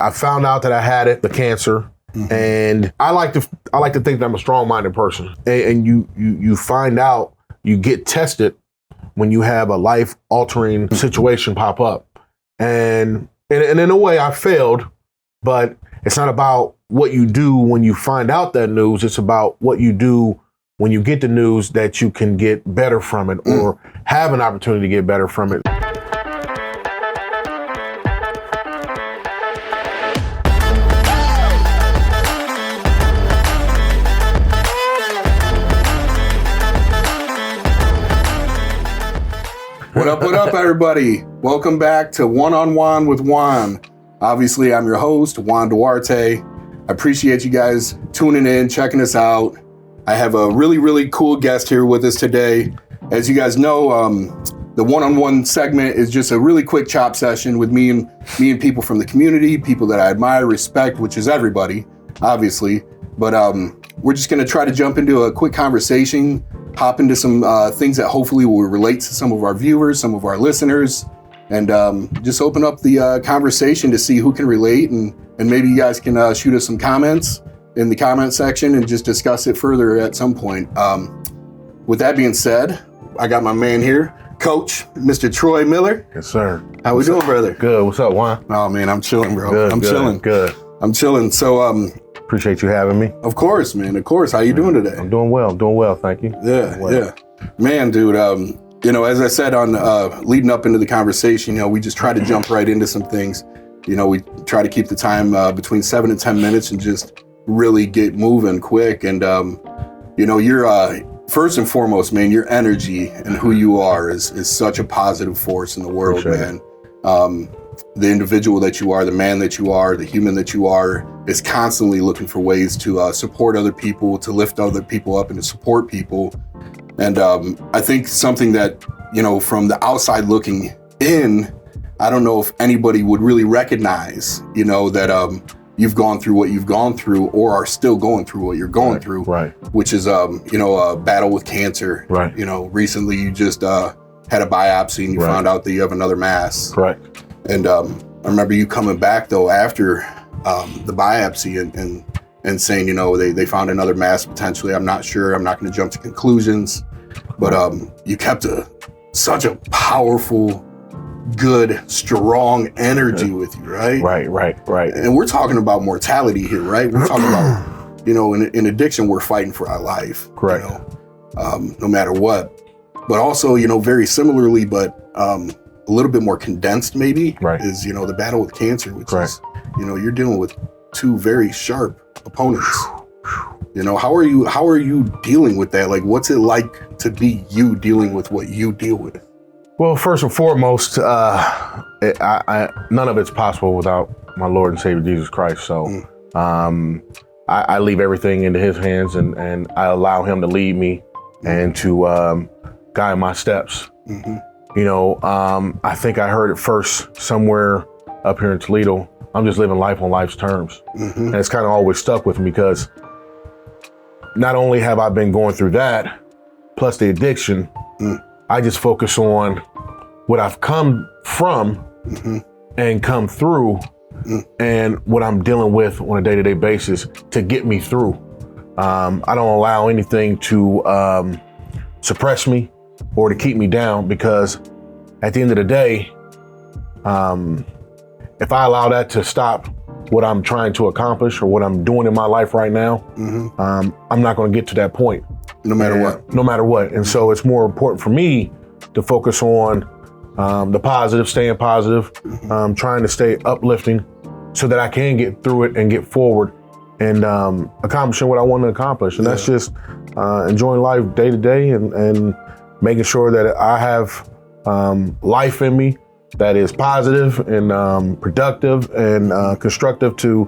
I found out that I had it, the cancer. And I like to think that I'm a strong-minded person. And you find out, you get tested when you have a life-altering situation pop up. And in a way, I failed, but it's not about what you do when you find out that news. It's about what you do when you get the news that you can get better from it or have an opportunity to get better from it. What up, everybody? Welcome back to One-on-One with Juan. Obviously, I'm your host, Juan Duarte. I appreciate you guys tuning in, checking us out. I have a really cool guest here with us today. As you guys know, the One-on-One segment is just a really quick chop session with me and people from the community, people that I admire, respect, which is everybody, obviously. But we're just going to try to jump into a quick conversation, hop into some things that hopefully will relate to some of our viewers, some of our listeners, and just open up the conversation to see who can relate, and maybe you guys can shoot us some comments in the comment section and just discuss it further at some point. With that being said, I got my man here, Coach, Mr. Troy Miller. Yes, sir. How we doing, brother? Good. What's up, Juan? Oh, man, I'm chilling, bro. Good, chilling. Good. I'm chilling. So, appreciate you having me. Of course, man. Of course. How you doing today? I'm doing well. Doing well. Thank you. Yeah. Man, dude, as I said on leading up into the conversation, we just try to jump right into some things. We try to keep the time between 7 and 10 minutes and just really get moving quick. And, you're first and foremost, man, your energy and who you are is such a positive force in the world, man. The individual that you are, the man that you are, the human that you are is constantly looking for ways to support other people, to lift other people up and to support people. And I think something that, from the outside looking in, I don't know if anybody would really recognize, that you've gone through what you've gone through or are still going through what you're going through, which is, a battle with cancer. Right. Recently you just had a biopsy and you found out that you have another mass. Correct. And I remember you coming back, though, after the biopsy and saying, they found another mass potentially. I'm not sure. I'm not going to jump to conclusions. But you kept such a powerful, good, strong energy with you, right? Right. And we're talking about mortality here, right? We're talking about, in addiction, we're fighting for our life. Correct. No matter what. But also, very similarly, but a little bit more condensed maybe, is, the battle with cancer, which is, you're dealing with two very sharp opponents. How are you dealing with that? Like, what's it like to be you dealing with what you deal with? Well, first and foremost, none of it's possible without my Lord and Savior, Jesus Christ. So I leave everything into his hands and I allow him to lead me and to guide my steps. I think I heard it first somewhere up here in Toledo. I'm just living life on life's terms. And it's kind of always stuck with me because not only have I been going through that, plus the addiction, I just focus on what I've come from and come through and what I'm dealing with on a day-to-day basis to get me through. I don't allow anything to suppress me or to keep me down, because at the end of the day, if I allow that to stop what I'm trying to accomplish or what I'm doing in my life right now, I'm not going to get to that point. No matter what. And so it's more important for me to focus on the positive, staying positive, trying to stay uplifting so that I can get through it and get forward and accomplishing what I want to accomplish. And that's just enjoying life day to day and making sure that I have life in me that is positive and productive and constructive to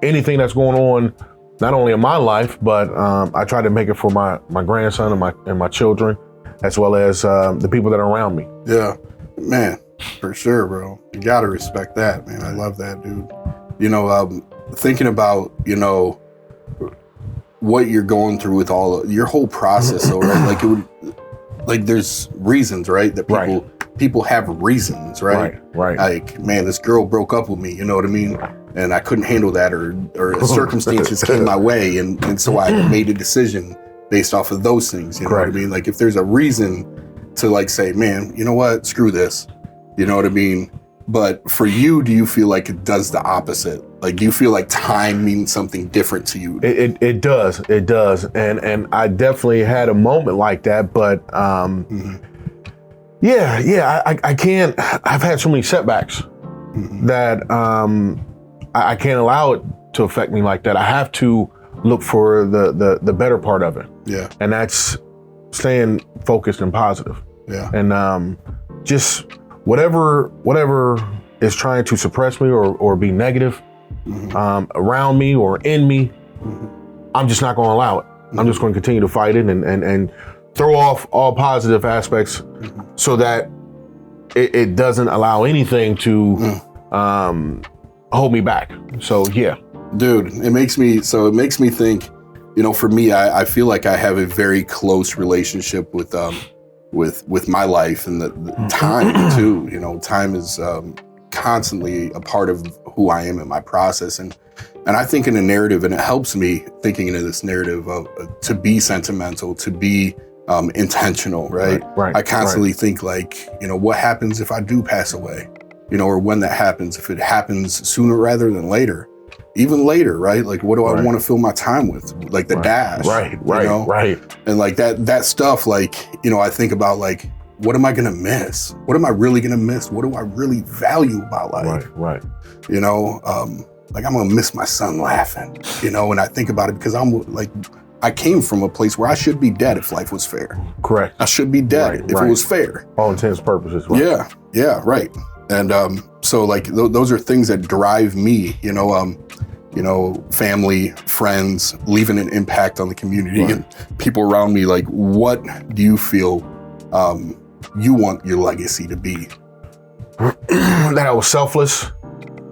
anything that's going on, not only in my life, but I try to make it for my grandson and my children, as well as the people that are around me. Yeah, man, for sure, bro. You gotta respect that, man. I love that, dude. Thinking about, what you're going through with your whole process, though, right? Like there's reasons, right, that people have reasons, right? Right. Like, man, this girl broke up with me, you know what I mean? And I couldn't handle that, or circumstances came my way, and so I made a decision based off of those things, you know what I mean? Like, if there's a reason to like say, man, you know what, screw this, you know what I mean? But for you, do you feel like it does the opposite? Like, do you feel like time means something different to you? It does. And I definitely had a moment like that, but I can't, I've had so many setbacks that I can't allow it to affect me like that. I have to look for the better part of it. Yeah. And that's staying focused and positive. Yeah. And just whatever is trying to suppress me or be negative around me or in me, I'm just not going to allow it. I'm just going to continue to fight it and throw off all positive aspects so that it doesn't allow anything to hold me back. So yeah. Dude, it makes me think, you know, for me, I feel like I have a very close relationship with my life and the time too. You know, time is constantly a part of who I am in my process, and I think in a narrative, and it helps me thinking into this narrative of to be sentimental, to be intentional, right? I constantly think like, you know, what happens if I do pass away, you know, or when that happens, if it happens sooner rather than later. Even later, right? Like, what do I want to fill my time with? Like the dash, you know? And like that stuff, like, you know, I think about like, what am I going to miss? What am I really going to miss? What do I really value about life? Right. You know, like I'm going to miss my son laughing, you know, and I think about it because I'm like, I came from a place where I should be dead if life was fair. Correct. I should be dead if it was fair. All intents and purposes. Right? Yeah, right. And so like those are things that drive me, you know, family, friends, leaving an impact on the community and people around me. Like, what do you feel you want your legacy to be? That I was selfless,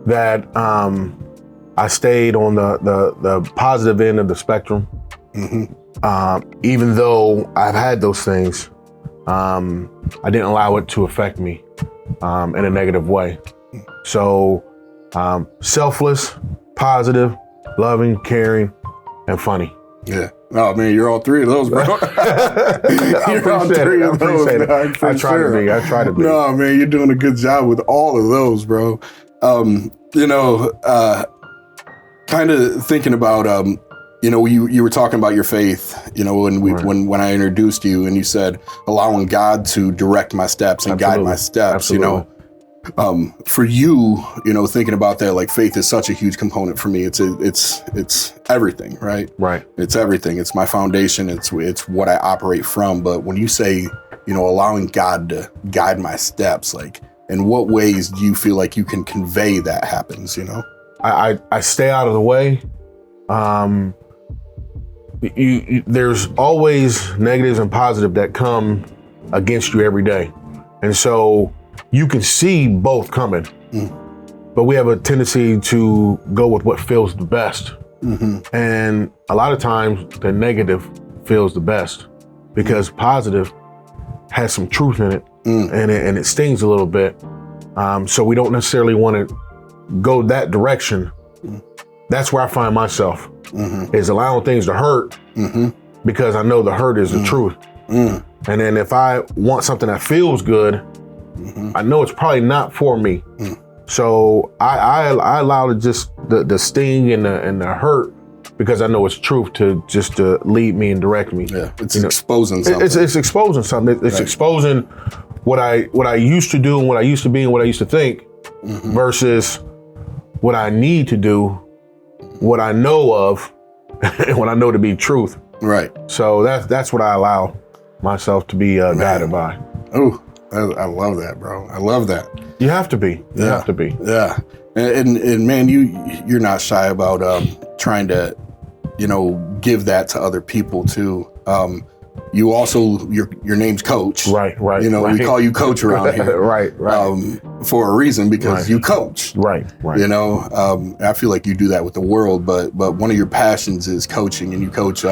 that I stayed on the positive end of the spectrum. Even though I've had those things, I didn't allow it to affect me in a negative way. So selfless, positive, loving, caring, and funny. Yeah. Oh man, you're all three of those, bro. You're all three of those. Man, I try to be. No, man, you're doing a good job with all of those, bro. You know, kind of thinking about, you know, you were talking about your faith, you know, when I introduced you, and you said allowing God to direct my steps and guide my steps. You know, for you, you know, thinking about that, like faith is such a huge component for me. It's everything, right? Right. It's everything. It's my foundation. It's what I operate from. But when you say, you know, allowing God to guide my steps, like, in what ways do you feel like you can convey that happens? You know, I stay out of the way. There's always negatives and positive that come against you every day. And so you can see both coming, but we have a tendency to go with what feels the best. And a lot of times the negative feels the best because positive has some truth in it, and it stings a little bit. So we don't necessarily want to go that direction. That's where I find myself, is allowing things to hurt because I know the hurt is the truth. And then if I want something that feels good, I know it's probably not for me. So I allow the sting and the hurt because I know it's truth to lead me and direct me. Yeah, it's exposing something. It's exposing something. It's exposing what I used to do and what I used to be and what I used to think versus what I need to do, what I know of, and what I know to be truth. Right. So that's what I allow myself to be guided by. Oh, I love that, bro. I love that. You have to be. You have to be. Yeah. And man, you're not shy about trying to, you know, give that to other people too. You also, your name's Coach. Right. You know, we call you Coach around here. Right. For a reason, because you coach. Right. You know, I feel like you do that with the world, but one of your passions is coaching, and you coach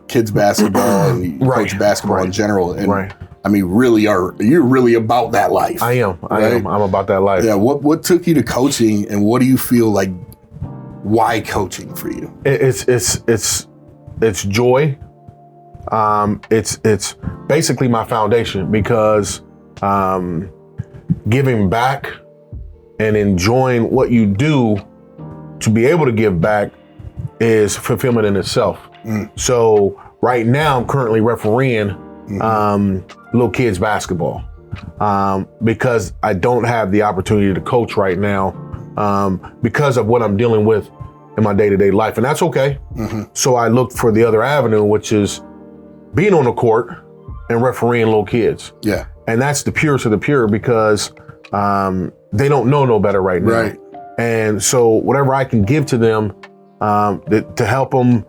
kids basketball and you coach basketball in general. And you're really about that life. I am. I'm about that life. Yeah. What took you to coaching, and what do you feel like? Why coaching for you? It's joy. It's basically my foundation, because giving back and enjoying what you do to be able to give back is fulfillment in itself. So right now I'm currently refereeing little kids basketball because I don't have the opportunity to coach right now because of what I'm dealing with in my day-to-day life, and that's okay. So I looked for the other avenue, which is being on the court and refereeing little kids. Yeah. And that's the purest of the pure, because they don't know no better right now. Right. And so whatever I can give to them to help them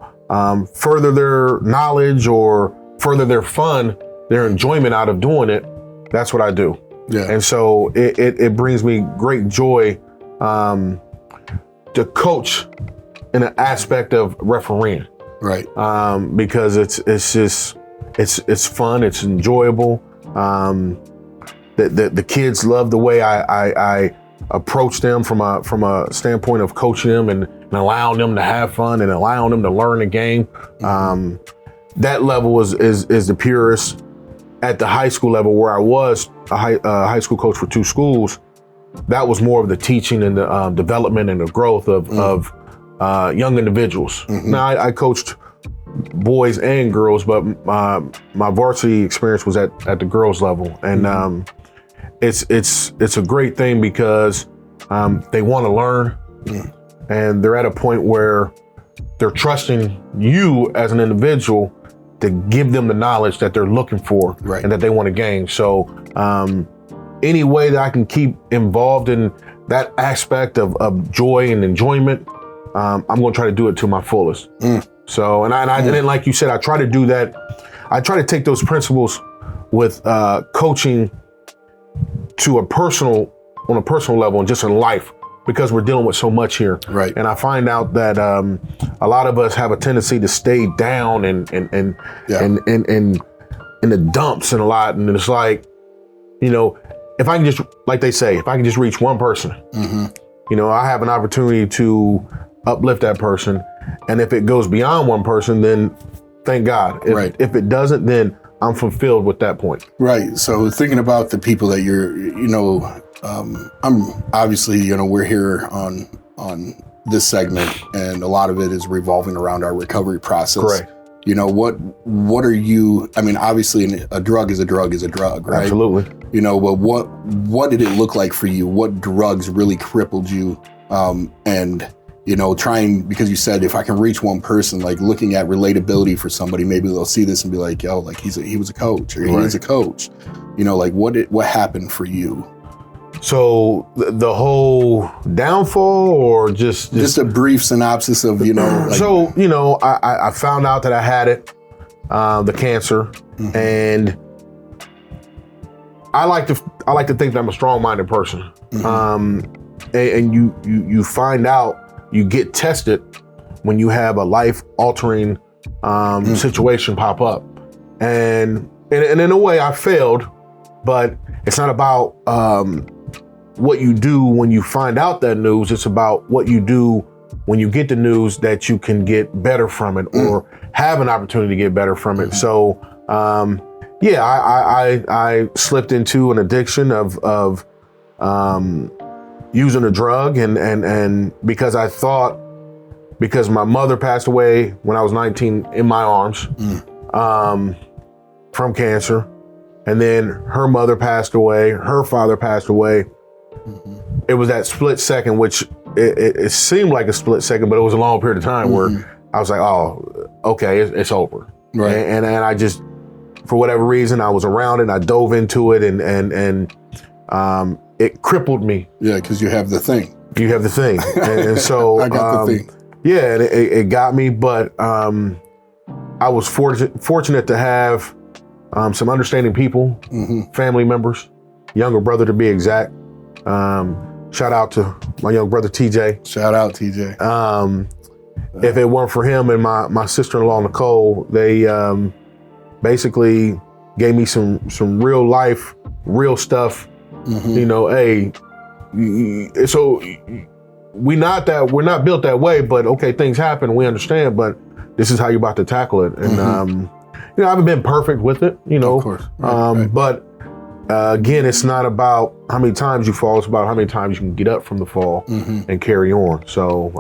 further their knowledge or further their fun, their enjoyment out of doing it, that's what I do. Yeah. And so it brings me great joy to coach in an aspect of refereeing. Right. Because it's fun, it's enjoyable. The kids love the way I approach them from a standpoint of coaching them and allowing them to have fun and allowing them to learn the game. That level is the purest. At the high school level, where I was a high school coach for 2 schools, that was more of the teaching and the development and the growth of young individuals. Now I coached boys and girls, but my varsity experience was at the girls level, and it's a great thing because they want to learn, and they're at a point where they're trusting you as an individual to give them the knowledge that they're looking for and that they want to gain. So any way that I can keep involved in that aspect of joy and enjoyment, I'm going to try to do it to my fullest. So, and then, like you said, I try to do that. I try to take those principles with coaching on a personal level and just in life, because we're dealing with so much here. Right. And I find out that a lot of us have a tendency to stay down and in the dumps and a lot. And it's like, if I can just, like they say, if I can just reach one person, I have an opportunity to uplift that person. And if it goes beyond one person, then thank God. If it doesn't, then I'm fulfilled with that point. Right. So thinking about the people that I'm obviously, we're here on this segment, and a lot of it is revolving around our recovery process. Correct. What are you, obviously a drug is a drug, right? Absolutely. But what did it look like for you? What drugs really crippled you? Trying, because you said, if I can reach one person, like looking at relatability for somebody, maybe they'll see this and be like, yo, like he was a coach, or he is a coach. What happened for you? So the whole downfall, or just a brief synopsis of, I found out that I had it, the cancer, and I like to think that I'm a strong-minded person. And you find out, you get tested when you have a life-altering situation pop up, and in a way I failed, but it's not about what you do when you find out that news. It's about what you do when you get the news that you can get better from it, or have an opportunity to get better from it. So I slipped into an addiction of using a drug, and because I thought, because my mother passed away when I was 19 in my arms from cancer, and then her mother passed away, her father passed away. It was that split second, which it seemed like a split second, but it was a long period of time where I was like, oh, okay, it's over. Right. And I just, for whatever reason, I was around it, I dove into it, and it crippled me. Yeah, because you have the thing. You have the thing. And so I got the thing. Yeah, and it got me, but I was fortunate to have some understanding people, family members, younger brother to be exact. Shout out to my young brother TJ. Shout out TJ. If it weren't for him and my sister-in-law Nicole, they basically gave me some real life, real stuff. You know, hey, so we're not built that way, but okay, things happen, we understand, but this is how you're about to tackle it. And you know, I haven't been perfect with it, you know. Of course. Right. But again, it's not about how many times you fall, it's about how many times you can get up from the fall and carry on. So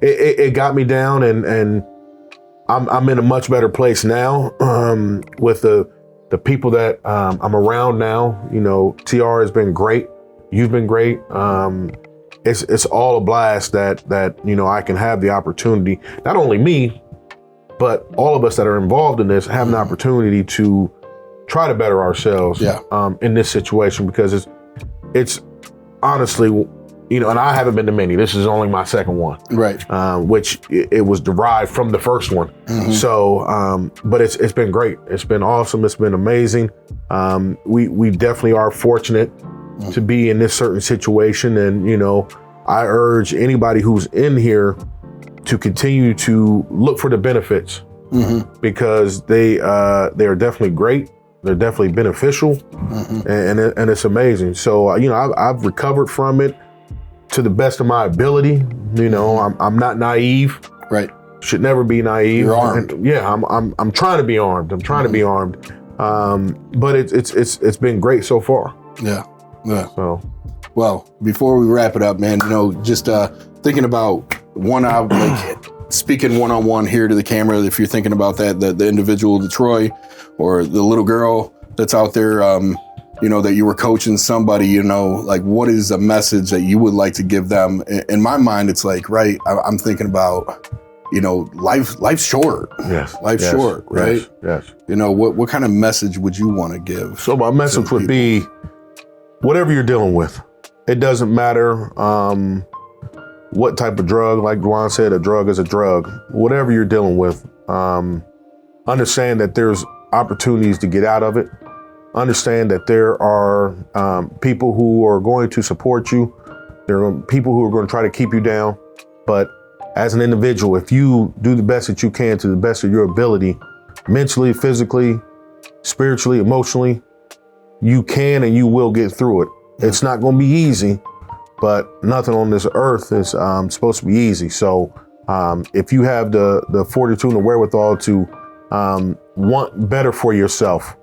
it got me down, and I'm in a much better place now with the people that I'm around now. You know, TR has been great. You've been great. It's all a blast that you know, I can have the opportunity, not only me, but all of us that are involved in this have an opportunity to try to better ourselves in this situation, because it's honestly, you know, and I haven't been to many. This is only my second one, right? Which it was derived from the first one. So, but it's been great. It's been awesome. It's been amazing. We definitely are fortunate to be in this certain situation, and you know, I urge anybody who's in here to continue to look for the benefits, because they are definitely great. They're definitely beneficial, and it's amazing. So you know, I've recovered from it to the best of my ability. You know, I'm not naive. Right. Should never be naive. You're armed. And, yeah, I'm trying to be armed. I'm trying to be armed. But it's been great so far. Yeah. Yeah. So, well, before we wrap it up, man, you know, just thinking about speaking one-on-one here to the camera, if you're thinking about that, the individual, the Troy, or the little girl that's out there, you know, that you were coaching somebody, you know, like, what is a message that you would like to give them? In my mind, it's like, right, I'm thinking about, you know, life's short. yes. Life's short, right? Yes. You know, what kind of message would you want to give? So my message would be, whatever you're dealing with, it doesn't matter what type of drug, like Juan said, a drug is a drug. Whatever you're dealing with, understand that there's opportunities to get out of it. Understand that there are people who are going to support you. There are people who are going to try to keep you down. But as an individual, if you do the best that you can to the best of your ability, mentally, physically, spiritually, emotionally, you can and you will get through it. It's not going to be easy, but nothing on this earth is supposed to be easy. So if you have the fortitude and the wherewithal to want better for yourself,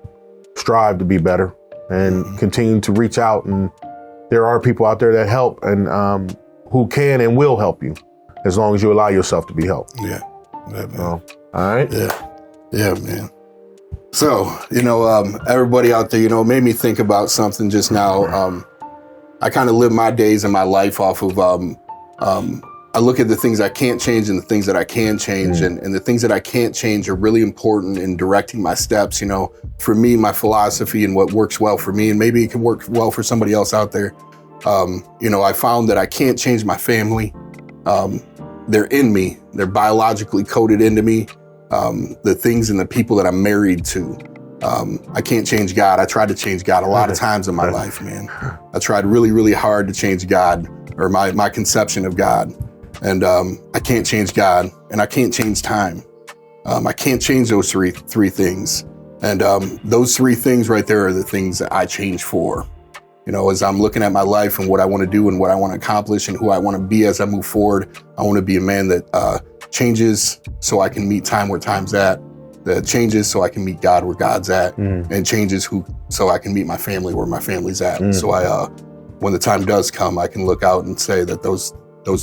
strive to be better and continue to reach out. And there are people out there that help and who can and will help you as long as you allow yourself to be helped. Yeah. Man. So, all right. Yeah, man. So, you know, everybody out there, you know, made me think about something just now. I kind of live my days and my life off of, I look at the things I can't change and the things that I can change. And the things that I can't change are really important in directing my steps. You know, for me, my philosophy and what works well for me, and maybe it can work well for somebody else out there. You know, I found that I can't change my family. They're in me. They're biologically coded into me. The things and the people that I'm married to. I can't change God. I tried to change God a lot of times in my life, man. I tried really, really hard to change God, or my conception of God. And I can't change God, and I can't change time. I can't change those three things. And those three things right there are the things that I change for. You know, as I'm looking at my life and what I want to do and what I want to accomplish and who I want to be as I move forward, I want to be a man that changes so I can meet time where time's at, that changes so I can meet God where God's at, and changes so I can meet my family where my family's at. So when the time does come, I can look out and say that those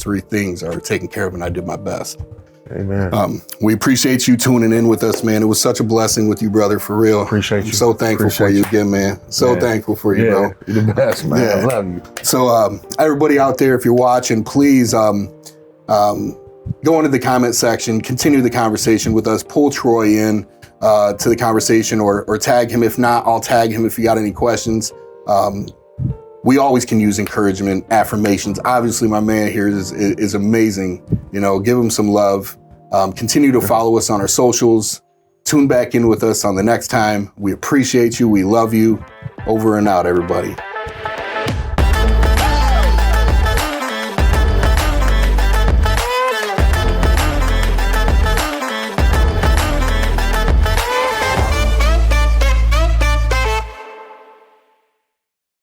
three things are taken care of and I did my best. Amen. We appreciate you tuning in with us, man. It was such a blessing with you, brother, for real. Appreciate you. I'm so thankful for you again, man. So thankful for you, bro. You're the best, man. Yeah. I love you. So everybody out there, if you're watching, please go into the comment section, continue the conversation with us, pull Troy in to the conversation or tag him. If not, I'll tag him if you got any questions. We always can use encouragement, affirmations. Obviously, my man here is amazing. You know, give him some love. Continue to follow us on our socials. Tune back in with us on the next time. We appreciate you. We love you. Over and out, everybody.